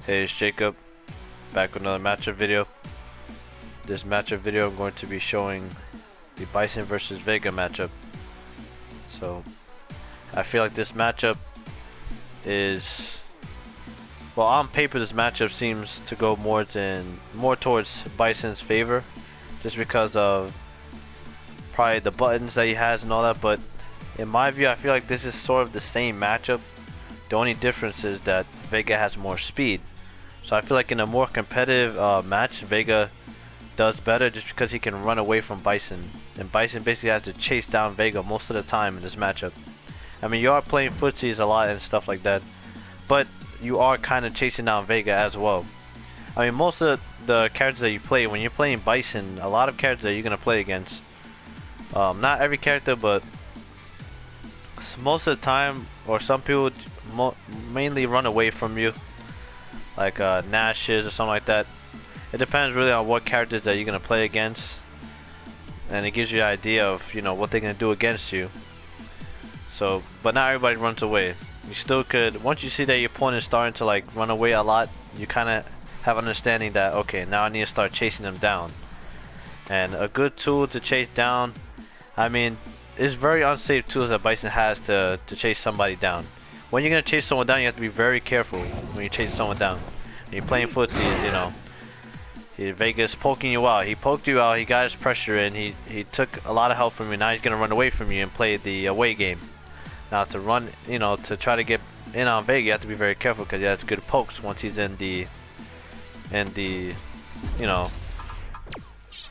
Hey, it's Jacob, back with another matchup video. This matchup video I'm going to be showing the Bison versus Vega matchup. So I feel like this matchup is, well, on paper this matchup seems to go more towards Bison's favor, just because of probably the buttons that he has and all that. But in my view, I feel like this is sort of the same matchup. The only difference is that Vega has more speed. So I feel like in a more competitive match, Vega does better just because he can run away from Bison. And Bison basically has to chase down Vega most of the time in this matchup. I mean, you are playing footsies a lot and stuff like that, but you are kind of chasing down Vega as well. I mean, most of the characters that you play, when you're playing Bison, a lot of characters that you're going to play against, not every character, but most of the time, or some people mainly run away from you, like Nashes or something like that. It depends really on what characters that you're gonna play against, and it gives you an idea of, you know, what they're gonna do against you. So, but not everybody runs away. You still could, once you see that your opponent is starting to like run away a lot, you kind of have understanding that, okay, now I need to start chasing them down. And a good tool to chase down, I mean, it's very unsafe tools that Bison has to chase somebody down. When you're gonna chase someone down, you have to be very careful when you chase someone down. When you're playing footsies, you know, Vega's poking you out. He poked you out. He got his pressure in. He took a lot of help from you. Now he's gonna run away from you and play the away game. Now to run, you know, to try to get in on Vega, you have to be very careful because he has good pokes once he's in the, you know,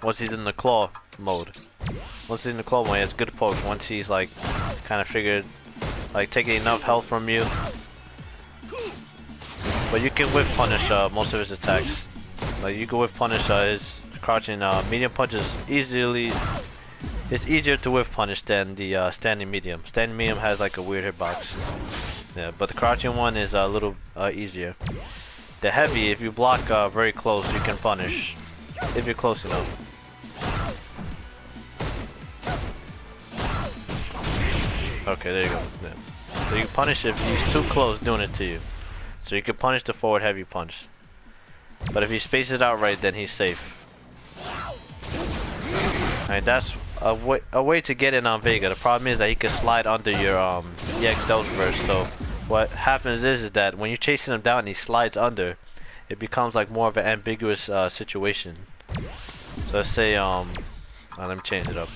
once he's in the claw mode. Once he's in the claw mode, he has good pokes. Once he's like kind of figured, like taking enough health from you. But you can whip punish most of his attacks. Like you can whip punish his crouching medium punches easily. It's easier to whip punish than the standing medium. Standing medium has like a weird hitbox. Yeah, but the crouching one is a little easier. The heavy, if you block very close, you can punish if you're close enough. Okay, there you go. Yeah. So you punish if he's too close doing it to you. So you can punish the forward heavy punch. But if he spaces it out right, then he's safe. Alright, that's a way to get in on Vega. The problem is that he can slide under your EX dose burst. So what happens is that when you're chasing him down and he slides under, it becomes like more of an ambiguous situation. So let's say let me change it up.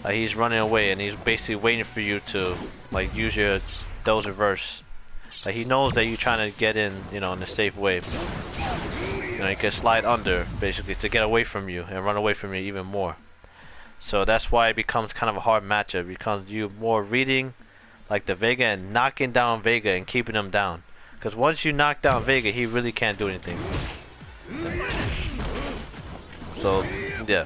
He's running away and he's basically waiting for you to like use your dose reverse. Like he knows that you're trying to get in, you know, in a safe way. You know, you can slide under basically to get away from you and run away from you even more. So that's why it becomes kind of a hard matchup, because you more reading like the Vega and knocking down Vega and keeping him down. Because once you knock down Vega, he really can't do anything. So yeah.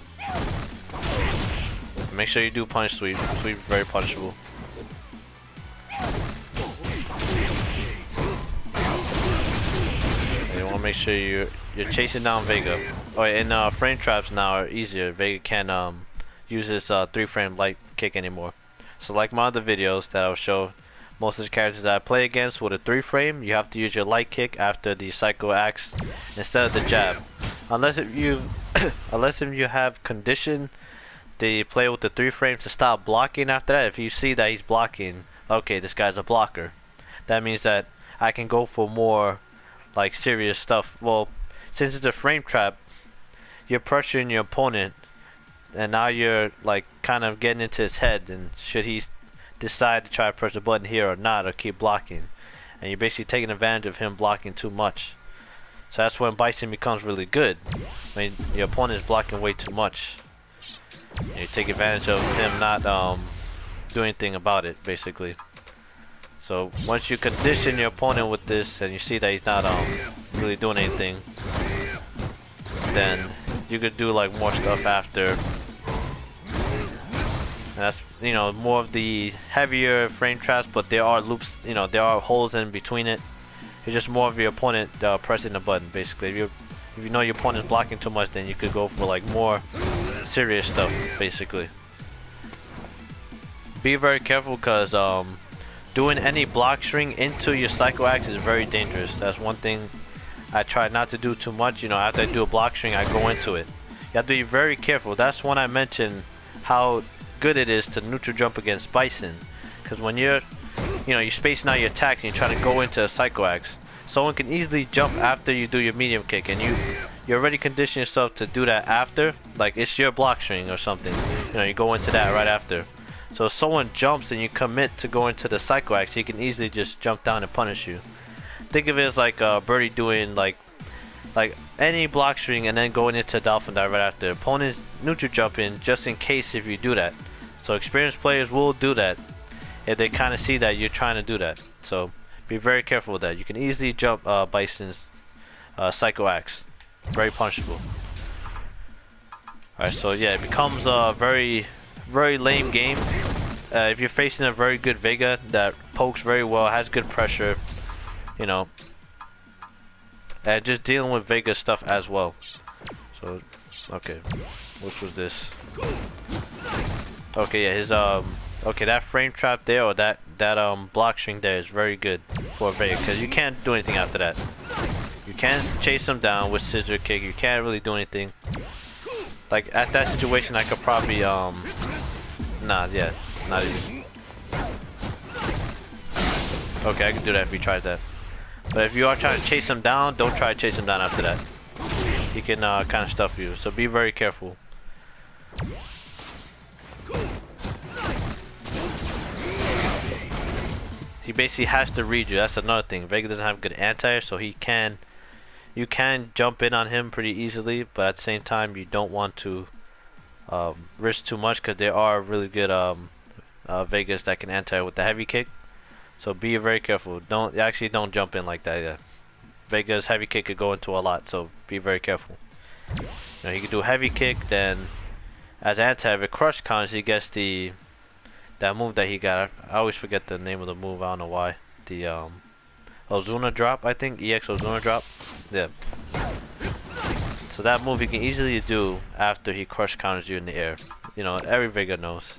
Make sure you do punish sweep. Sweep is very punishable. And you want to make sure you're chasing down Vega. Oh, and frame traps now are easier. Vega can't use his 3-frame light kick anymore. So like my other videos that I'll show, most of the characters that I play against with a 3-frame, you have to use your light kick after the Psycho Axe instead of the jab. Unless if you have conditioned they play with the 3-frame to stop blocking after that. If you see that he's blocking, okay, this guy's a blocker, that means that I can go for more like serious stuff. Well, since it's a frame trap, you're pressuring your opponent and now you're like kind of getting into his head, and should he decide to try to press the button here or not, or keep blocking, and you're basically taking advantage of him blocking too much. So that's when Bison becomes really good, when your opponent is blocking way too much. You take advantage of him not doing anything about it, basically. So once you condition your opponent with this and you see that he's not really doing anything, then you could do like more stuff after. And that's, you know, more of the heavier frame traps, but there are loops, you know, there are holes in between it. It's just more of your opponent pressing the button, basically. If you know your opponent's blocking too much, then you could go for like more serious stuff, basically. Be very careful, because doing any block string into your cycle axe is very dangerous. That's one thing I try not to do too much. You know, after I do a block string, I go into it. You have to be very careful. That's when I mentioned how good it is to neutral jump against Bison. Because when you're spacing out your attacks and you're trying to go into a cycle axe, someone can easily jump after you do your medium kick, and you already condition yourself to do that after. Like it's your block string or something. You know, you go into that right after. So if someone jumps and you commit to go into the cycle axe, he can easily just jump down and punish you. Think of it as like Birdie doing like any block string and then going into dolphin dive right after. Opponents neutral jumping just in case if you do that. So experienced players will do that if they kind of see that you're trying to do that. So be very careful with that. You can easily jump Bison's cycle axe. Very punishable. Alright, so yeah, it becomes a very lame game. If you're facing a very good Vega that pokes very well, has good pressure, you know, and just dealing with Vega stuff as well. So, okay, which was this? Okay, yeah, his okay, that frame trap there or that block string there is very good for Vega because you can't do anything after that. You can't chase him down with scissor kick. You can't really do anything. Like at that situation, I could probably not even. Okay, I can do that if he tries that. But if you are trying to chase him down, don't try to chase him down after that. He can kind of stuff you, so be very careful. He basically has to read you. That's another thing. Vega doesn't have good anti-air, so you can jump in on him pretty easily, but at the same time you don't want to risk too much because there are really good Vegas that can anti-air with the heavy kick. So be very careful. Don't jump in like that. Yeah. Vega's heavy kick could go into a lot, so be very careful. You know, he can do heavy kick, then as anti-air, if crush counters, he gets that move that he got. I always forget the name of the move. I don't know why. The Ozuna drop, I think. EX Ozuna drop. Yeah. So that move he can easily do after he crush counters you in the air. You know, every Vega knows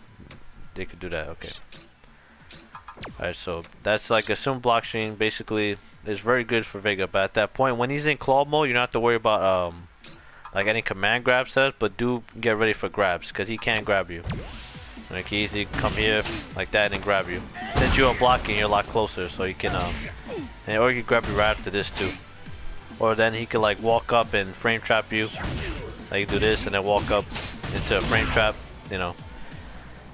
they could do that. Okay. Alright, so that's like a sim block string. Basically, is very good for Vega. But at that point, when he's in claw mode, you don't have to worry about like any command grab sets. But do get ready for grabs because he can't grab you. Like he easily come here like that and grab you. Since you are blocking, you're a lot closer, so you can or you can grab you right after this too. Or then he could like walk up and frame trap you. Like do this and then walk up into a frame trap. You know,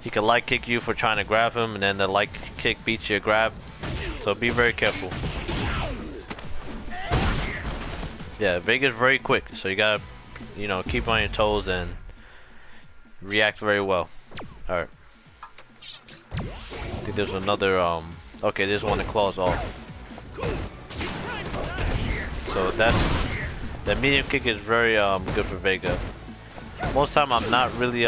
he can light kick you for trying to grab him, and then the light kick beats your grab. So be very careful. Yeah, Vega's very quick, so you gotta, you know, keep on your toes and react very well. Alright. I think there's another, okay, there's one that claws off. So the medium kick is very good for Vega. Most time I'm not really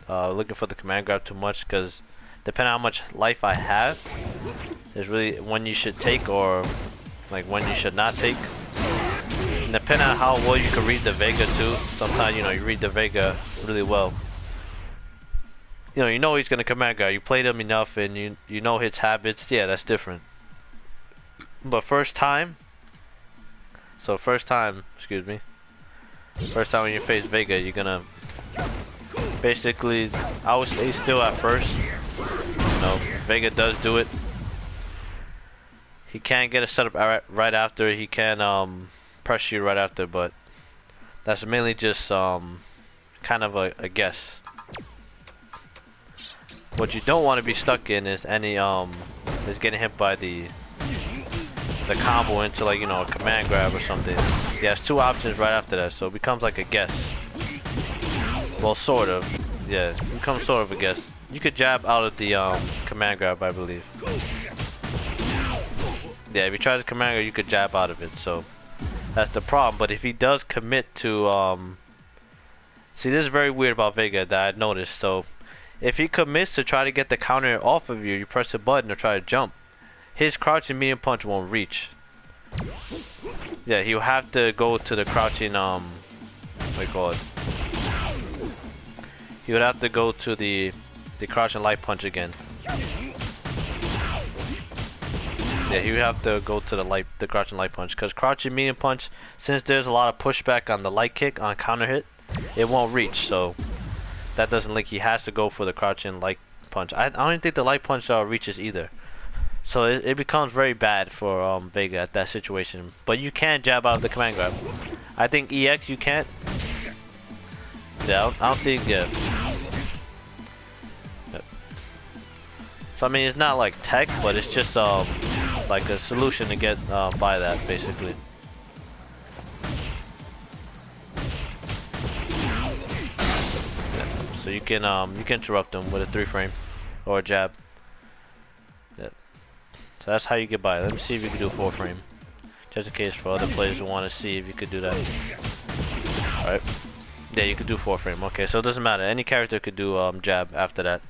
looking for the command grab too much because depending on how much life I have is really when you should take or like when you should not take. And depending on how well you can read the Vega too. Sometimes, you know, you read the Vega really well. You know he's gonna command grab. You played him enough, and you know his habits. Yeah, that's different. But first time, excuse me. First time when you face Vega, you're gonna basically, I would stay still at first. You know, Vega does do it. He can't get a setup right after. He can press you right after, but that's mainly just kind of a guess. What you don't want to be stuck in is any is getting hit by the combo into, like, you know, a command grab or something. He has two options right after that, so it becomes like a guess. Well, sort of. Yeah, it becomes sort of a guess. You could jab out of the command grab, I believe. Yeah, if he tries to command grab, you could jab out of it. So that's the problem. But if he does commit to see, this is very weird about Vega that I noticed. So if he commits to try to get the counter off of you, you press a button or try to jump, his crouching medium punch won't reach. Yeah, he'll have to go to the crouching what do you call it? He would have to go to the crouching light punch again. Yeah, you have to go to the crouch and light punch, because crouch and medium punch, since there's a lot of pushback on the light kick on counter hit, it won't reach. So that doesn't link. He has to go for the crouch and light punch. I don't even think the light punch reaches either. So it becomes very bad for Vega at that situation. But you can jab out of the command grab. I think EX you can't. Yeah, I don't think. Yeah. Yep. So I mean, it's not like tech, but it's just like a solution to get by that basically. Yeah. So you can interrupt them with a 3-frame or a jab. Yeah. So that's how you get by. Let me see if you can do a 4-frame. Just in case for other players who want to see if you could do that. Alright. Yeah, you could do 4-frame. Okay, so it doesn't matter. Any character could do jab after that.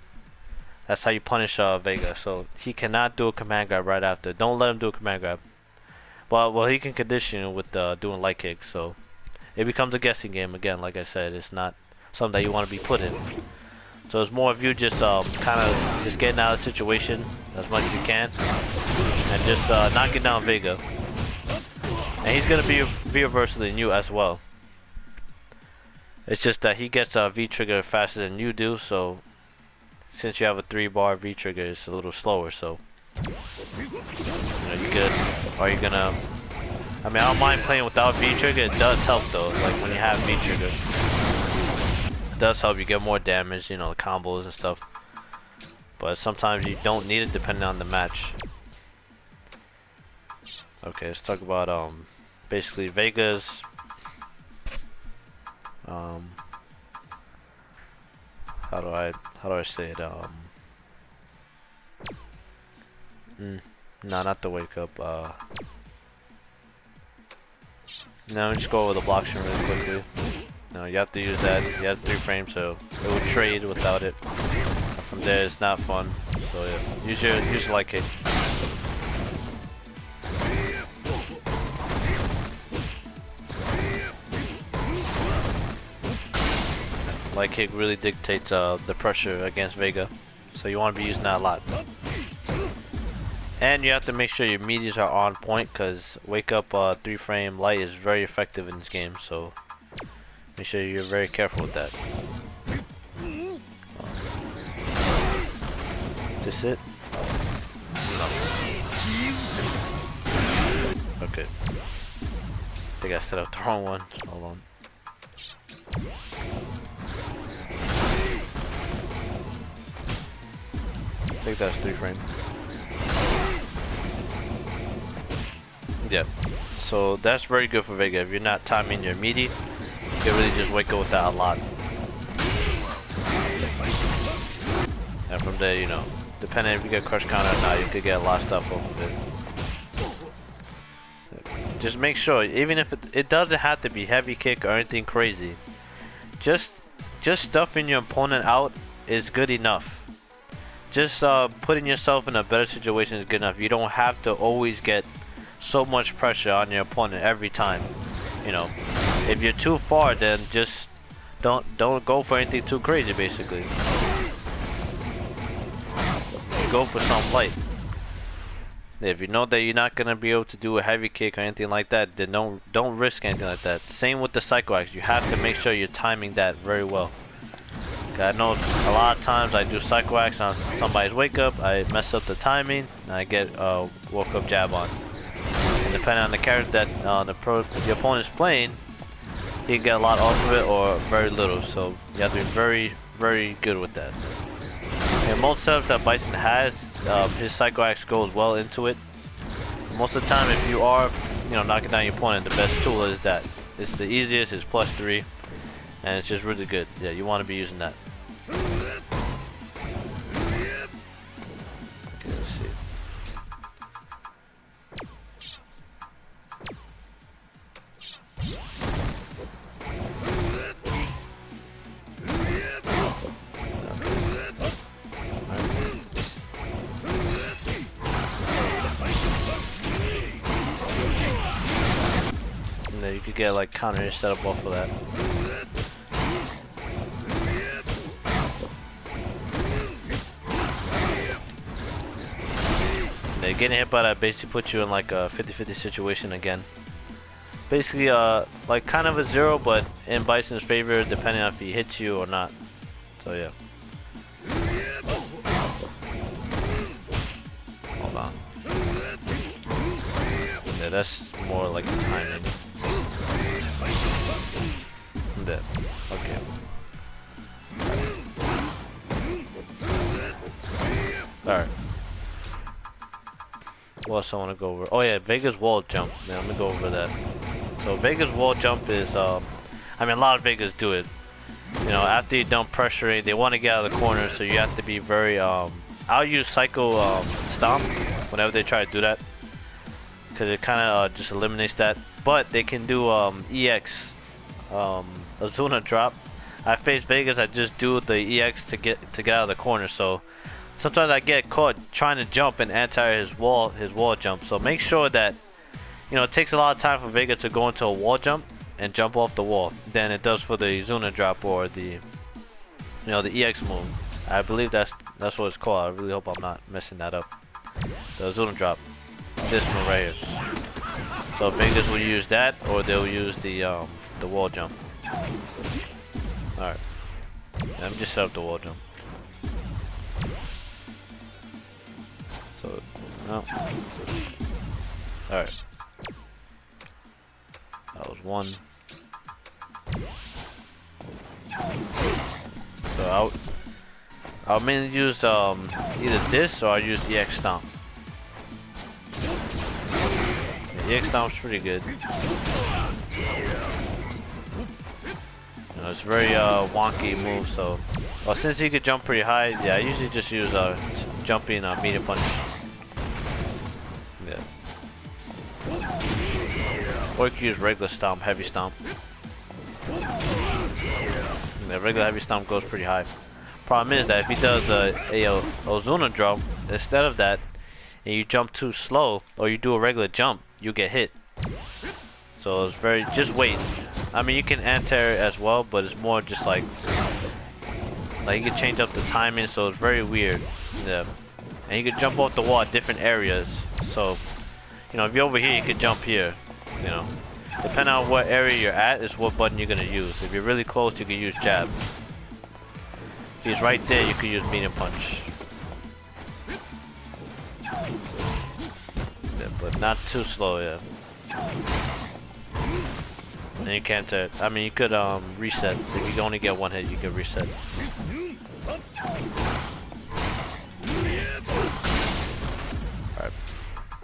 That's how you punish Vega. So he cannot do a command grab right after. Don't let him do a command grab. Well, he can condition you with doing light kick. So it becomes a guessing game again. Like I said, it's not something that you want to be put in. So it's more of you just kind of just getting out of the situation as much as you can, and just knocking down Vega. And he's gonna be versatile than you as well. It's just that he gets a V trigger faster than you do, so since you have a 3-bar V trigger, it's a little slower. So you good? Are you gonna? I mean, I don't mind playing without V trigger. It does help though. Like when you have V trigger, it does help you get more damage. You know, the combos and stuff. But sometimes you don't need it depending on the match. Okay, let's talk about basically Vega's how do I say it? No, not the wake up. No, just go over the block string really quickly. No, you have to use that. You have 3 frames, so it will trade without it. And from there, it's not fun. So yeah, use your light kick. Light kick really dictates the pressure against Vega, so you want to be using that a lot. And you have to make sure your medias are on point, because wake up 3-frame light is very effective in this game, so make sure you're very careful with that. Is this it? No. Okay. I think I set up the wrong one. Hold on. I think that's 3-frame. Yeah. So that's very good for Vega. If you're not timing your meaty, you can really just wake up with that a lot. And from there, you know, depending if you get crush counter or not, you could get a lot of stuff off of it. Just make sure, even if it doesn't have to be heavy kick or anything crazy, just stuffing your opponent out is good enough. Just putting yourself in a better situation is good enough. You don't have to always get so much pressure on your opponent every time. You know, if you're too far, then just don't go for anything too crazy. Basically, go for some light. If you know that you're not gonna be able to do a heavy kick or anything like that, then don't risk anything like that. Same with the Psycho Axe. You have to make sure you're timing that very well. I know a lot of times I do Psycho Axe on somebody's wake up, I mess up the timing, and I get woke up jab on. And depending on the character that the opponent is playing, he can get a lot off of it or very little. So you have to be very, very good with that. And most setups that Bison has, his Psycho Axe goes well into it. Most of the time, if you are, knocking down your opponent, the best tool is that. It's the easiest. It's +3, and it's just really good. Yeah, you want to be using that. Okay, let's see. And then you could get like counter set up off of that. You getting hit by that basically puts you in like a 50-50 situation again. Basically, like kind of a zero, but in Bison's favor, depending on if he hits you or not. So yeah. Hold on. Yeah, that's more like the timing. There. Okay. Alright. What else I want to go over? Oh yeah, Vega's wall jump. Yeah, let me go over that. So Vega's wall jump is, I mean, a lot of Vegas do it. You know, after you dump pressuring, they want to get out of the corner, so you have to be very, I'll use Psycho Stomp whenever they try to do that, because it kind of just eliminates that. But they can do EX, Azuna drop. I face Vegas, I just do the EX to get out of the corner, so sometimes I get caught trying to jump and anti his wall jump. So make sure that, you know, it takes a lot of time for Vega to go into a wall jump and jump off the wall than it does for the Azuna drop or the, you know, the EX move. I believe that's what it's called. I really hope I'm not messing that up. The Azuna drop, this one right here. So Vegas will use that, or they'll use the wall jump. All right, let me just set up the wall jump. So no. All right. That was one. So I'll mainly use either this or I'll use EX Stomp. The EX Stomp's pretty good. You know, it's very wonky move. So, well, since he could jump pretty high, yeah, I usually just use jumping medium punch. Yeah. Or you can use regular stomp, heavy stomp. The regular heavy stomp goes pretty high. Problem is that if he does a Ozuna drop instead of that, and you jump too slow, or you do a regular jump, you get hit. So it's very, just wait. I mean, you can anti as well, but it's more just like you can change up the timing, so it's very weird. Yeah, and you can jump off the wall at different areas. So, you know, if you're over here, you can jump here. You know, depending on what area you're at is what button you're gonna use. If you're really close, you can use jab. If he's right there, you can use medium punch. Yeah, but not too slow, yeah. And you can't, I mean, you could reset. If you only get one hit, you can reset. Alright.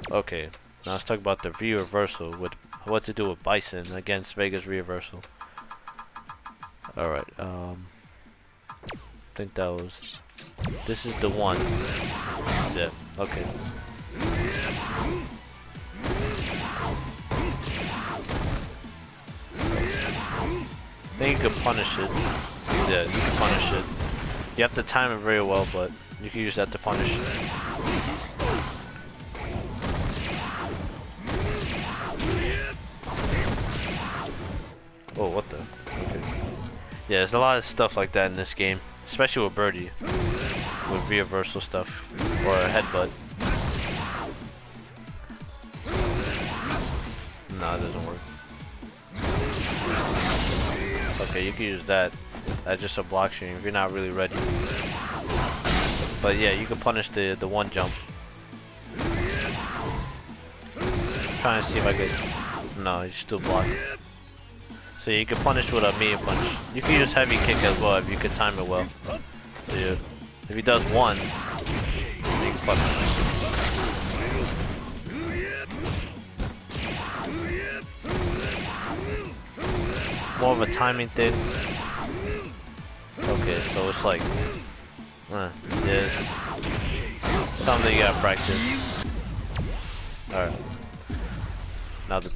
Okay. Now let's talk about the reversal, with what to do with Bison against Vega's reversal. Alright, I think that was, this is the one. Yeah, okay. I think you can punish it. Yeah, you can punish it. You have to time it very well, but you can use that to punish it. Oh, what the? Okay. Yeah, there's a lot of stuff like that in this game, especially with Birdie, with reversal stuff or a headbutt. No, it doesn't work. Okay, you can use that. That's just a block stream if you're not really ready. But yeah, you can punish the one jump. Trying to see if I could. No, you still block. So you can punish with a medium punch. You can use heavy kick as well if you can time it well. So yeah, if he does one, you can punish. More of a timing thing. Okay, so it's like, yeah, something you gotta practice. Alright. Now the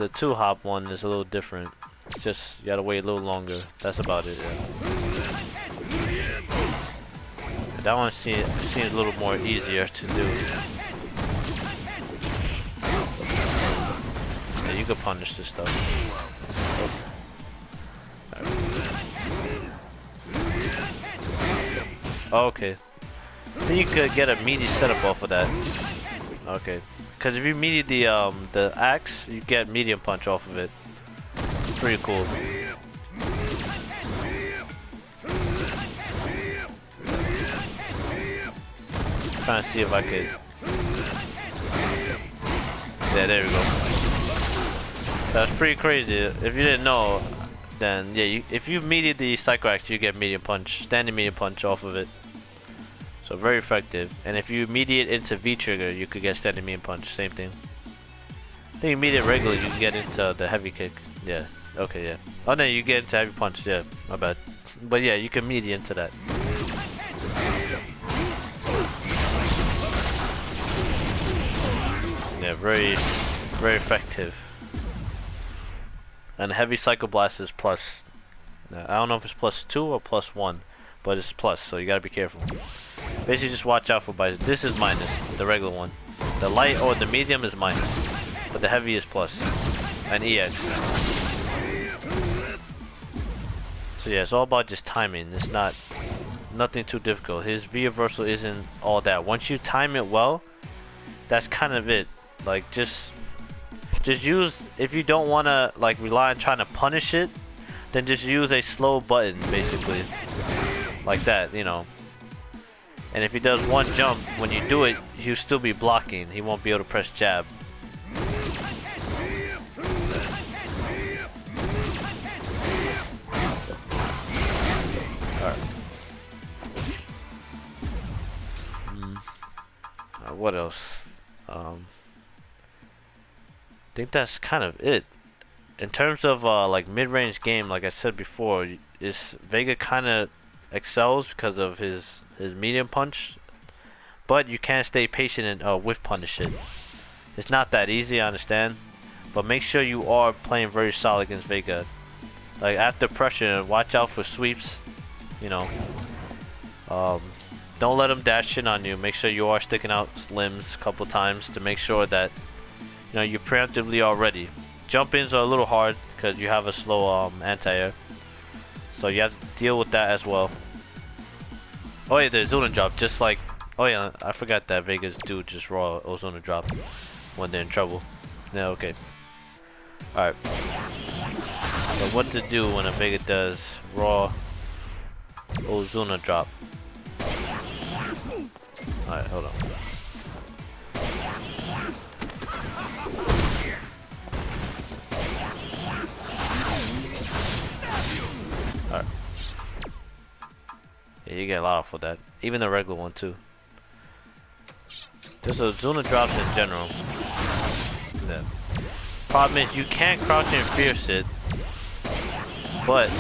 two hop one is a little different. It's just you gotta wait a little longer. That's about it. Yeah. That one seems a little more easier to do. Yeah, you can punish this stuff. Okay. Then you could get a meaty setup off of that. Okay. Because if you meet the axe, you get medium punch off of it. It's pretty cool. Trying to see if I could. Yeah, there we go. That's pretty crazy. If you didn't know, then yeah, if you meted the Psycho Axe, you get medium punch, standing medium punch off of it. So very effective. And if you mediate into V trigger, you could get standing medium punch. Same thing. I think you mediate regularly, you can get into the heavy kick. Yeah. Okay. Yeah. Oh no, you get into heavy punch. Yeah. My bad. But yeah, you can mediate into that. Yeah. Very, very effective. And heavy Psycho Blast is plus. I don't know if it's +2 or +1, but it's plus, so you gotta be careful. Basically, just watch out for Bison. This is minus, the regular one. The light or the medium is minus, but the heavy is plus. And EX. So yeah, it's all about just timing. It's nothing too difficult. His V reversal isn't all that. Once you time it well, that's kind of it. Like just use, if you don't want to like rely on trying to punish it, then just use a slow button basically, like that, you know. And if he does one jump, when you do it, he'll still be blocking. He won't be able to press jab. Alright. What else? I think that's kind of it. In terms of like mid-range game, like I said before, Vega kind of excels because of his medium punch, but you can't stay patient and whiff punish it. It's not that easy, I understand, but make sure you are playing very solid against Vega. Like after pressure, watch out for sweeps. You know, don't let him dash in on you. Make sure you are sticking out limbs a couple times to make sure that you know you're preemptively all ready. Jump ins are a little hard because you have a slow anti-air, so you have to deal with that as well. Oh yeah, the Ozuna drop, just like, oh yeah, I forgot that Vegas do just raw Ozuna drop when they're in trouble. Yeah, okay. Alright. So what to do when a Vega does raw Ozuna drop. Alright, hold on. Alright. Yeah, you get a lot off of that. Even the regular one too. Just Ozuna drops in general. Yeah. Problem is you can't crouch and fierce it, but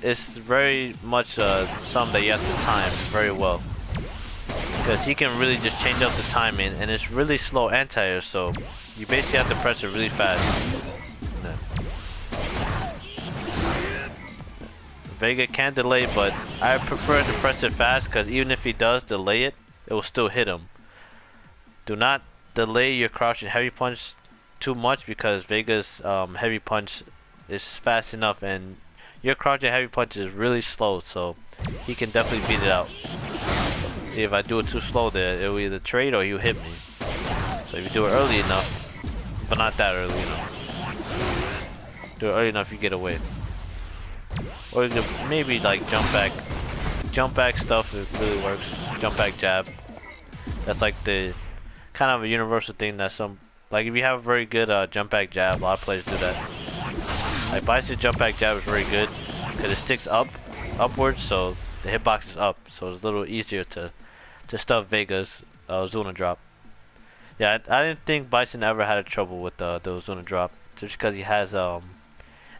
it's very much something that you have to time very well. Because he can really just change up the timing, and it's really slow anti-air, so you basically have to press it really fast. Yeah. Vega can delay, but I prefer to press it fast because even if he does delay it, it will still hit him. Do not delay your crouch and heavy punch too much because Vega's heavy punch is fast enough and your crouch and heavy punch is really slow, so he can definitely beat it out. See, if I do it too slow there, it will either trade or he'll hit me. So if you do it early enough, but not that early enough. Do it early enough, you get away. Or you could maybe like jump back stuff, it really works. Jump back jab. That's like the kind of a universal thing that like if you have a very good jump back jab, a lot of players do that. Like Bison jump back jab is very good because it sticks upwards, so the hitbox is up, so it's a little easier to stuff Vega's Ozuna drop. Yeah, I didn't think Bison ever had a trouble with the Ozuna drop, just because he has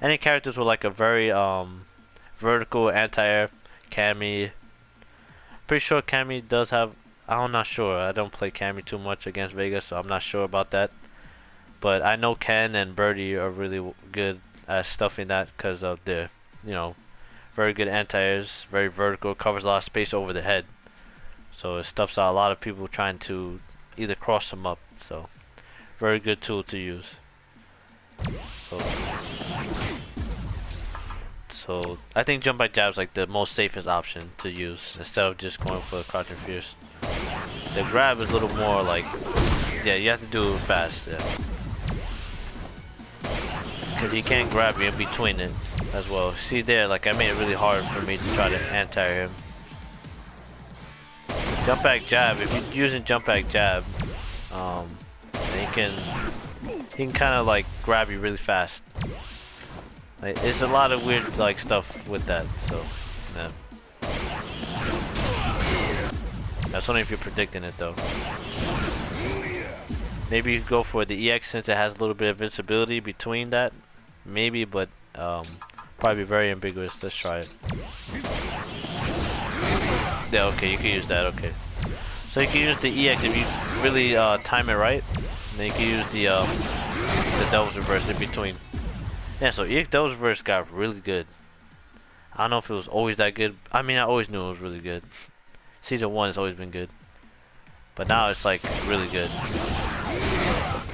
any characters with like a very vertical anti-air. Cammy, pretty sure Cammy does have. I'm not sure. I don't play Cammy too much against Vega, so I'm not sure about that. But I know Ken and Birdie are really good at stuffing that because of their, you know, very good anti-airs, very vertical, covers a lot of space over the head. So it stuffs out a lot of people trying to either cross them up. So very good tool to use. So I think jump back jab is like the most safest option to use instead of just going for crouch and fierce. The grab is a little more like, yeah, you have to do it fast, yeah. Because he can't grab you in between it as well. See there, like I made it really hard for me to try to anti him. Jump back jab, if you're using jump back jab, he can kind of like grab you really fast. Like, it's a lot of weird like stuff with that, so yeah. That's only if you're predicting it though. Maybe you go for the EX since it has a little bit of invincibility between that. Maybe, but probably very ambiguous. Let's try it. Yeah, okay, you can use that, okay. So you can use the EX if you really time it right. And then you can use the Devil's Reverse in between. Yeah, so EX Devil's Reverse got really good. I don't know if it was always that good. I mean, I always knew it was really good. Season 1 has always been good. But now it's like really good.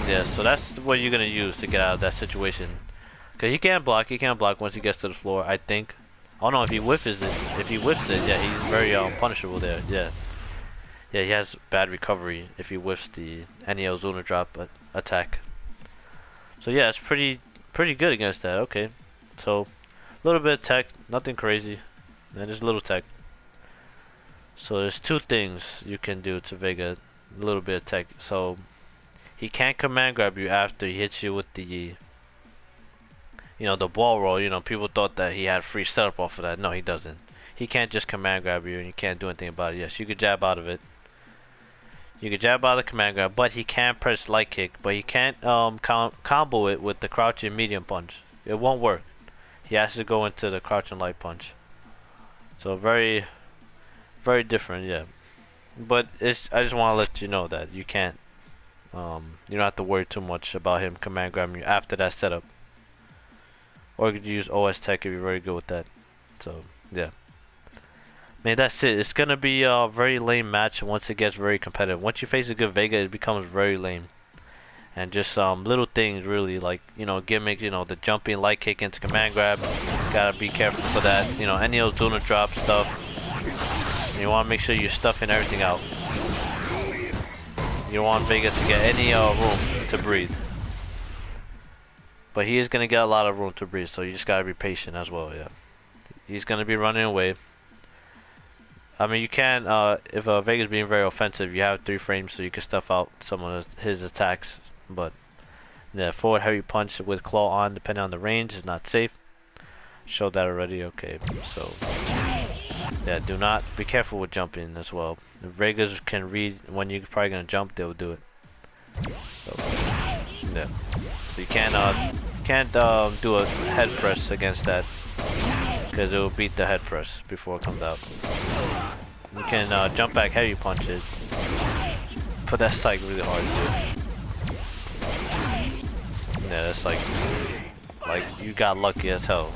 Yeah, so that's what you're gonna use to get out of that situation. Cause he can't block once he gets to the floor, I think. I don't know if he whiffs it. If he whiffs it, yeah, he's very punishable there. Yeah. Yeah, he has bad recovery if he whiffs the NEL Zuna drop attack. So yeah, it's pretty good against that. Okay. So a little bit of tech, nothing crazy. And just a little tech. So there's two things you can do to Vega. A little bit of tech. So he can't command grab you after he hits you with the, you know, the ball roll. You know, people thought that he had free setup off of that. No, he doesn't. He can't just command grab you and you can't do anything about it. Yes, you could jab out of it. You could jab out of the command grab, but he can press light kick. But he can't combo it with the crouching medium punch. It won't work. He has to go into the crouching light punch. So very different, yeah. But it's, I just want to let you know that you can't, you don't have to worry too much about him command grabbing you after that setup. Or you could use OS Tech if you're very good with that. So yeah. Man, that's it. It's gonna be a very lame match once it gets very competitive. Once you face a good Vega, it becomes very lame. And just little things really, like, you know, gimmicks, you know, the jumping light kick into command grab. Gotta be careful for that. You know, any of those Duna drop stuff. And you wanna make sure you're stuffing everything out. You don't want Vega to get any room to breathe. But he is gonna get a lot of room to breathe, so you just gotta be patient as well, yeah. He's gonna be running away. I mean, you can, if Vega's being very offensive, you have 3 frames so you can stuff out some of his attacks. But, yeah, forward heavy punch with claw on, depending on the range, is not safe. Showed that already, okay. So, yeah, do not, be careful with jumping as well. If Vegas can read when you're probably going to jump, they'll do it. So, yeah. So you can't do a head press against that. Because it will beat the head press before it comes out. You can jump back heavy punch it, but that's like really hard to do. Yeah, that's like you got lucky as hell.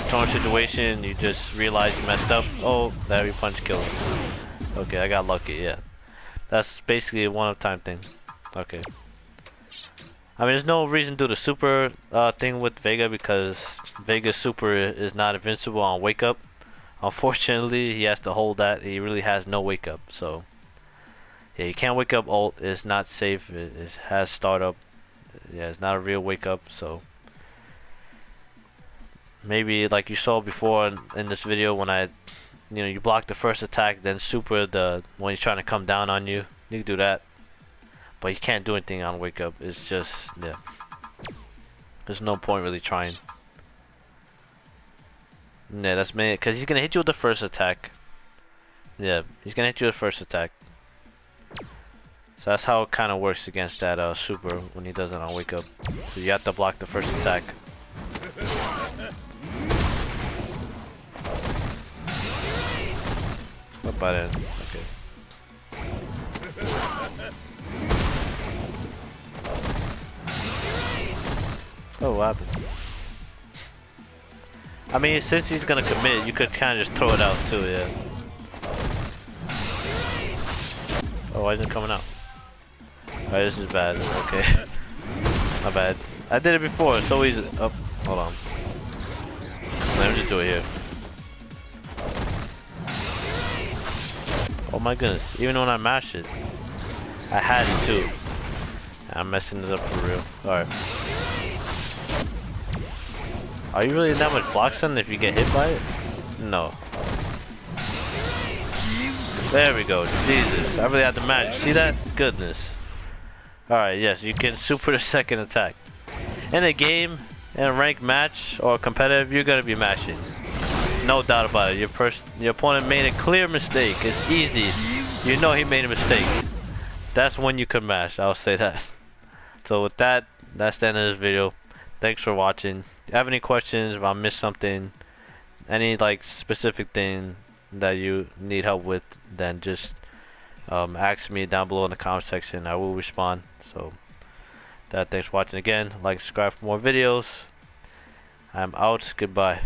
Torn situation, you just realize you messed up. Oh, that heavy punch killed him. Okay, I got lucky. Yeah, that's basically a one-of-time thing. Okay. I mean, there's no reason to do the super thing with Vega because Vega's super is not invincible on wake up. Unfortunately, he has to hold that. He really has no wake up. So, yeah, you can't wake up ult. It's not safe. It has startup. Yeah, it's not a real wake up. So, maybe like you saw before in this video when you block the first attack, then super when he's trying to come down on you. You can do that. But you can't do anything on wake up. It's just, yeah. There's no point really trying. Yeah, that's me. Because he's going to hit you with the first attack. Yeah, he's going to hit you with the first attack. So that's how it kind of works against that super when he does it on wake up. So you have to block the first attack. What by then? Okay. Oh, what happened? I mean, since he's gonna commit, you could kind of just throw it out too, yeah. Oh, why isn't it coming out? Alright, this is bad. Okay. My bad. I did it before, it's so easy. Oh, hold on. Let me just do it here. Oh my goodness. Even when I mashed it. I had it too. I'm messing this up for real. Alright. Are you really in that much block stun if you get hit by it? No. There we go. Jesus. I really had to mash. See that? Goodness. Alright, yes. You can super the second attack. In a game, in a ranked match, or competitive, you're gonna be mashing. No doubt about it. Your opponent made a clear mistake. It's easy. You know he made a mistake. That's when you can mash. I'll say that. So with that, that's the end of this video. Thanks for watching. If you have any questions, if I missed something, any like specific thing that you need help with, then just ask me down below in the comment section. I will respond. So thanks for watching again. Like, subscribe for more videos. I'm out. Goodbye.